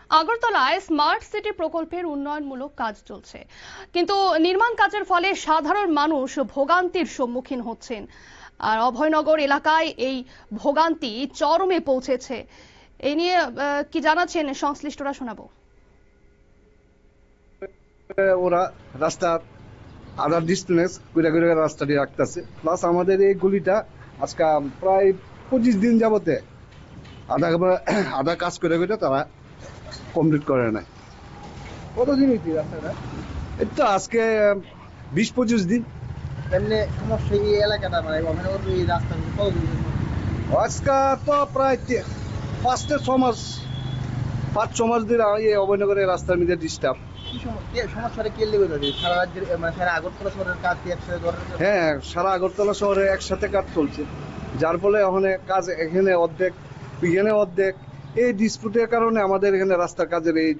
আগরতলায় smart city প্রকল্পের উন্নয়নমূলক কাজ চলছে, কিন্তু নির্মাণ কাজের ফলে সাধারণ মানুষ ভোগান্তির সম্মুখীন হচ্ছেন। আর অভয়নগর এলাকায় এই ভোগান্তি চরমে পৌঁছেছে। এ নিয়ে কি জানাচ্ছেন সংশ্লিষ্টরা, শোনাবো। ওরা রাস্তা আধার ডিস্টেন্স করে করে রাস্তাটি রাখতেছে, প্লাস আমাদের এই গলিটা আজকে প্রায় 25 দিন যাবতে আধা কাজ করে করে তারা কমপ্লিট করে নাই। কতদিন হয়েছে রাস্তাটা? এই তো আজকে 20-25 দিন। এমনি সমস্যা এই এলাকাটা মানে অভয়নগর এই রাস্তা কতদিন? আজকে তো প্রায় 5-6 মাস 5-6 মাস ধরে এই অভয়নগরের রাস্তার মধ্যে ডিস্টার্ব। সমস্যাটা কে লেগে যাচ্ছে? সারা রাজ্যের মানে সারা আগরতলা শহরের কাজ কি একসাথে ধরে? হ্যাঁ, সারা আগরতলা শহরে একসাথে কাজ চলছে, যার ফলে ওখানে কাজ এখানে অর্ধেক এখানে অর্ধেক। এই ডিসপুটের কারণে আমাদের এখানে রাস্তার কাজের এই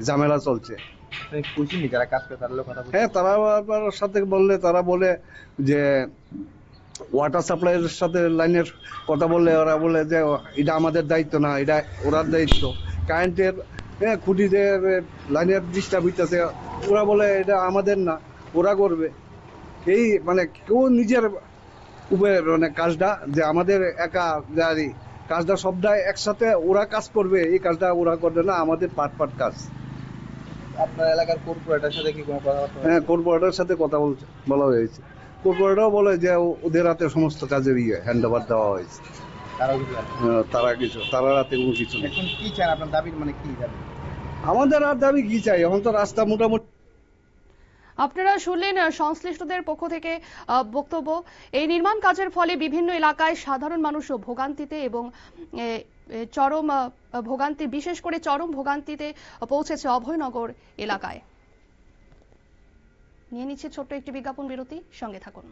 ঝামেলা চলছে। বুঝিনি যারা কাজ করে তাদের কথা। হ্যাঁ, তারা আবার সাথে বললে তারা বলে যে ওয়াটার সাপ্লাইয়ের সাথে লাইনের কথা বললে ওরা বলে যে এটা আমাদের দায়িত্ব না, এটা ওরার দায়িত্ব। কারেন্টের খুঁটিতে লাইনের ডিস্টার্ব হইতেছে, ওরা বলে এটা আমাদের না, ওরা করবে। এই মানে কেউ নিজের উপরে মানে কাজটা যে আমাদের একা জারি কাজটা সবটাই একসাথে ওরা কাজ করবে, এই কাজটা ওরা করবে না, আমাদের পাট কাজ। আপনার এলাকার কর্পোরেটরের সাথে কি কোনো কথা? হ্যাঁ, কর্পোরেটরের সাথে কথা বলা হয়েছে। কর্পোরেটরও বলে যে ওদের হাতে সমস্ত কাজের হ্যান্ড ওভার দেওয়া হয়েছে। তারা রাতে কোনো কিছু নেই। এখন কি চান? আপনার দাবি মানে কি দাবি? আমাদের আর দাবি কি চাই? এখন তো রাস্তা মোটামুটি। আপনারা শুনলেন সংশ্লিষ্টদের পক্ষ থেকে বক্তব্য। এই নির্মাণ কাজের ফলে বিভিন্ন এলাকায় সাধারণ মানুষও ভোগান্তিতে এবং চরম ভোগান্তি, বিশেষ করে চরম ভোগান্তিতে পৌঁছেছে অভয়নগর এলাকায়। নিয়ে নিচ্ছে ছোট্ট একটি বিজ্ঞাপন বিরতি, সঙ্গে থাকুন।